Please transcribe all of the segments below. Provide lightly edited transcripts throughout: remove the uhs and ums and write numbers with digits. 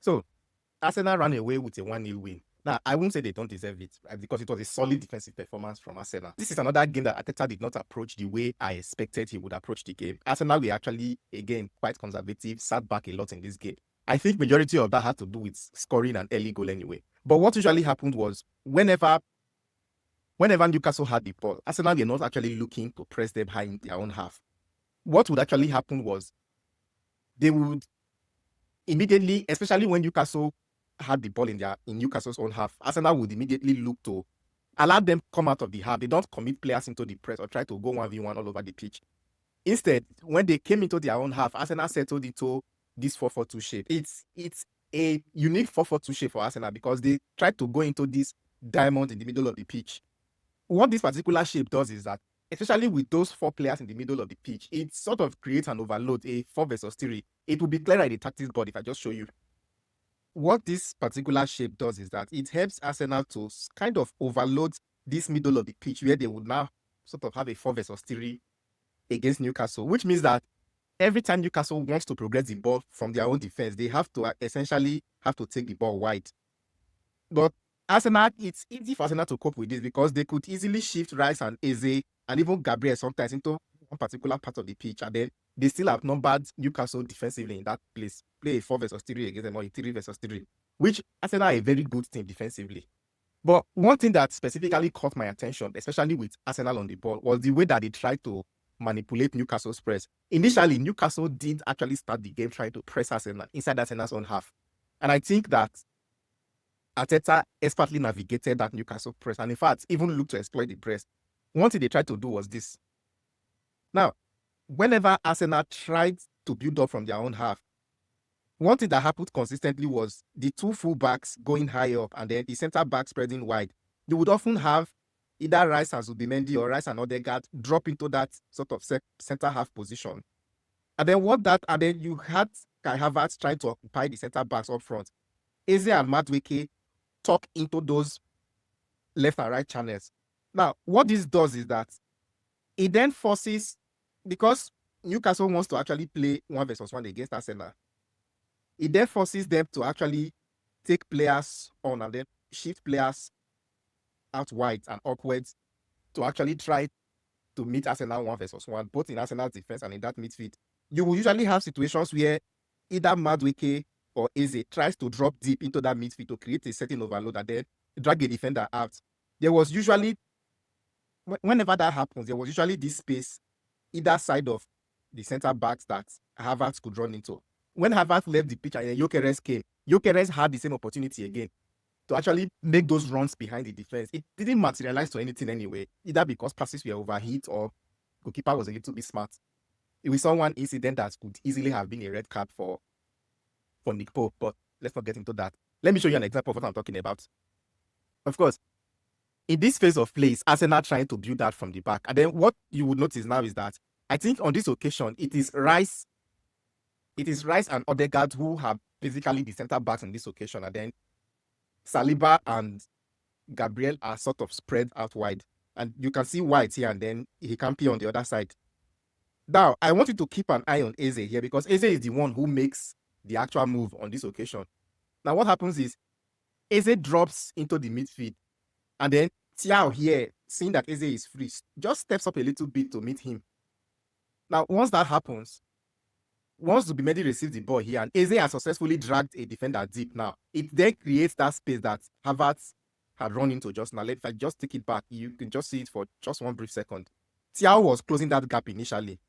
So Arsenal ran away with a 1-0 win. Now, I won't say they don't deserve it, right, because it was a solid defensive performance from Arsenal. This is another game that Arteta did not approach the way I expected he would approach the game. Arsenal were actually, again, quite conservative, sat back a lot in this game. I think majority of that had to do with scoring an early goal anyway. But what usually happened was whenever Newcastle had the ball, Arsenal were not actually looking to press them high in their own half. What would actually happen was they would immediately, especially when Newcastle had the ball in Newcastle's own half, Arsenal would immediately look to allow them come out of the half. They don't commit players into the press or try to go 1v1 all over the pitch. Instead, when they came into their own half, Arsenal settled into this 4-4-2 shape. It's a unique 4-4-2 shape for Arsenal because they tried to go into this diamond in the middle of the pitch. What this particular shape does is that, especially with those 4 players in the middle of the pitch, it sort of creates an overload, a 4 versus 3. It will be clearer in the tactics board if I just show you. What this particular shape does is that it helps Arsenal to kind of overload this middle of the pitch where they would now sort of have a 4 versus 3 against Newcastle, which means that every time Newcastle wants to progress the ball from their own defense, they have to essentially take the ball wide. But Arsenal, it's easy for Arsenal to cope with this because they could easily shift Rice and Eze and even Gabriel sometimes into one particular part of the pitch, and then they still outnumbered Newcastle defensively in that place. Play a 4 versus 3 against them or a 3 versus 3, which Arsenal are a very good team defensively. But one thing that specifically caught my attention, especially with Arsenal on the ball, was the way that they tried to manipulate Newcastle's press. Initially, Newcastle did actually start the game trying to press Arsenal inside Arsenal's own half. And I think that Arteta expertly navigated that Newcastle press and in fact even looked to exploit the press. One thing they tried to do was this. Now, whenever Arsenal tried to build up from their own half, one thing that happened consistently was the 2 fullbacks going high up and then the centre back spreading wide. They would often have either Rice and Zubimendi or Rice and Odegaard drop into that sort of centre half position. And then you had Kai Havertz trying to occupy the centre backs up front. Eze and Madueke tuck into those left and right channels. Now, what this does is that it then forces, because Newcastle wants to actually play 1 versus 1 against Arsenal, it then forces them to actually take players on and then shift players out wide and upwards to actually try to meet Arsenal 1 versus 1, both in Arsenal's defense and in that midfield. You will usually have situations where either Madueke or Eze tries to drop deep into that midfield to create a certain overload and then drag a defender out. There was usually, whenever that happens, there was usually this space either side of the centre backs that Havertz could run into. When Havertz left the pitch and then Gyökeres came, Gyökeres had the same opportunity again to actually make those runs behind the defense. It didn't materialize to anything anyway, either because passes were overhit or goalkeeper was a little bit smart. We saw one incident that could easily have been a red card for Nick Pope, but let's not get into that. Let me show you an example of what I'm talking about. Of course, in this phase of play, Arsenal trying to build that from the back. And then what you would notice now is that I think on this occasion, it is Rice and Odegaard who have basically the centre backs on this occasion. And then Saliba and Gabriel are sort of spread out wide. And you can see White here and then he can be on the other side. Now, I want you to keep an eye on Eze here because Eze is the one who makes the actual move on this occasion. Now, what happens is Eze drops into the midfield and then Thiaw here, seeing that Eze is free, just steps up a little bit to meet him. Now, once that happens, once Zubimendi receives the ball here and Eze has successfully dragged a defender deep now, it then creates that space that Havertz had run into just now. If I just take it back, you can just see it for just one brief second. Thiaw was closing that gap initially.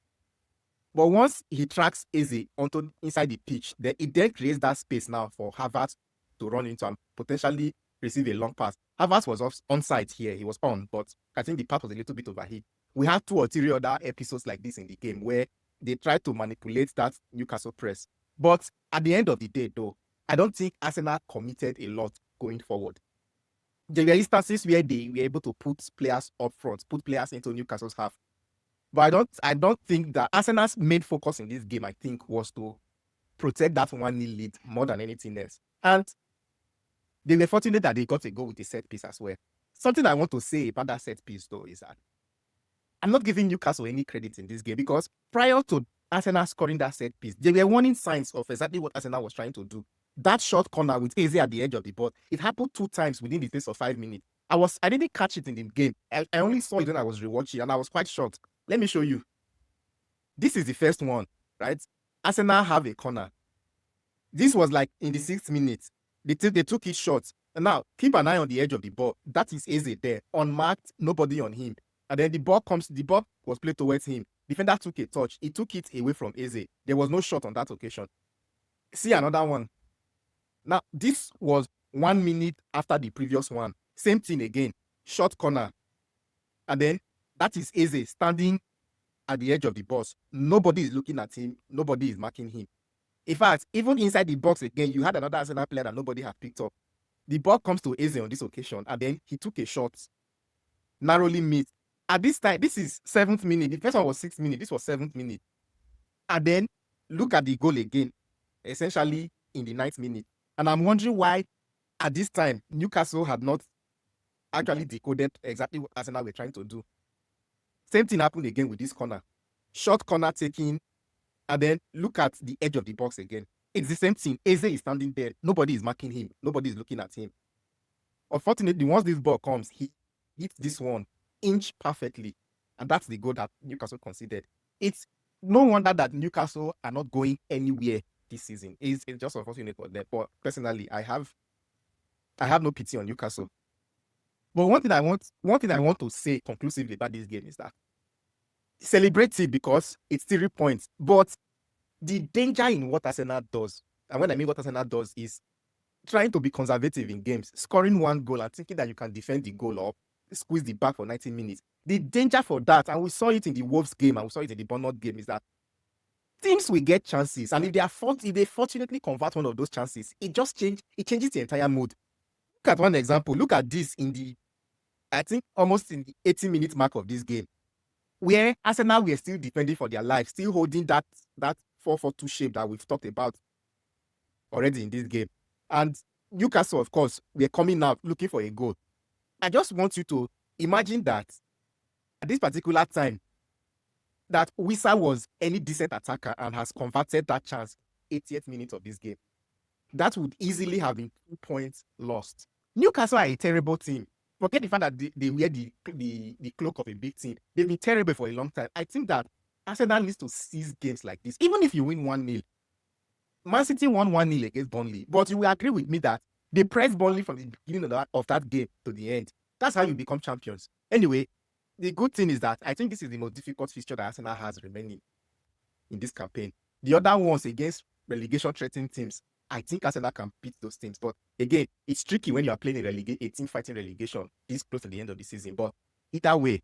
But once he tracks Eze onto inside the pitch, then it then creates that space now for Havertz to run into and potentially receive a long pass. Havertz was onside here. He was on, but I think the pass was a little bit overhit. We have 2 or 3 other episodes like this in the game where they try to manipulate that Newcastle press. But at the end of the day, though, I don't think Arsenal committed a lot going forward. There were instances where they were able to put players up front, put players into Newcastle's half. But I don't think that Arsenal's main focus in this game, I think, was to protect that 1-0 lead more than anything else. And they were fortunate that they got a goal with a set piece as well. Something I want to say about that set piece, though, is that I'm not giving Newcastle any credit in this game because prior to Arsenal scoring that set piece, there were warning signs of exactly what Arsenal was trying to do. That short corner with Eze at the edge of the box, it happened 2 times within the space of 5 minutes. I didn't catch it in the game. I only saw it when I was rewatching, and I was quite shocked. Let me show you. This is the first one, right? Arsenal have a corner. This was like in the 6th minute. They took it short. And now keep an eye on the edge of the ball. That is Eze there, unmarked, nobody on him. And then the ball was played towards him. Defender took a touch. He took it away from Eze. There was no shot on that occasion. See another one. Now, this was 1 minute after the previous one. Same thing again. Short corner. And then that is Eze standing at the edge of the box. Nobody is looking at him. Nobody is marking him. In fact, even inside the box again, you had another Arsenal player that nobody had picked up. The ball comes to Eze on this occasion, and then he took a shot, narrowly missed. At this time, this is 7th minute. The first one was 6th minute. This was 7th minute. And then look at the goal again, essentially in the 9th minute. And I'm wondering why, at this time, Newcastle had not actually decoded exactly what Arsenal were trying to do. Same thing happened again with this corner. Short corner taking, and then look at the edge of the box again. It's the same thing. Eze is standing there. Nobody is marking him. Nobody is looking at him. Unfortunately, once this ball comes, he hits this one inch perfectly. And that's the goal that Newcastle conceded. It's no wonder that Newcastle are not going anywhere this season. It's just unfortunate for them. But personally, I have no pity on Newcastle. But one thing I want to say conclusively about this game is that celebrate it because it's 3 points. But the danger in what Arsenal does, and when I mean what Arsenal does, is trying to be conservative in games, scoring one goal and thinking that you can defend the goal or squeeze the back for 90 minutes. The danger for that, and we saw it in the Wolves game and we saw it in the Bournemouth game, is that teams will get chances, and if they fortunately convert one of those chances, it changes the entire mood. Look at one example. Look at this I think almost in the 80-minute mark of this game, where Arsenal were still defending for their life, still holding that 4-4-2 shape that we've talked about already in this game. And Newcastle, of course, we're coming out looking for a goal. I just want you to imagine that at this particular time, that Wissa was any decent attacker and has converted that chance 80th minute of this game. That would easily have been 2 points lost. Newcastle are a terrible team. Forget the fact that they wear the cloak of a big team. They've been terrible for a long time. I think that Arsenal needs to seize games like this. Even if you win 1-0, Man City won 1-0 against Burnley. But you will agree with me that they pressed Burnley from the beginning of that game to the end. That's how you become champions. Anyway, the good thing is that I think this is the most difficult fixture that Arsenal has remaining in this campaign. The other ones against relegation-threatening teams, I think Arsenal can beat those teams. But again, it's tricky when you are playing a team fighting relegation this close to the end of the season. But either way,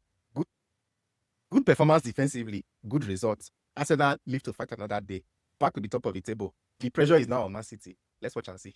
good performance defensively, good results. Arsenal live to fight another day. Back to the top of the table. The pressure is now on Man City. Let's watch and see.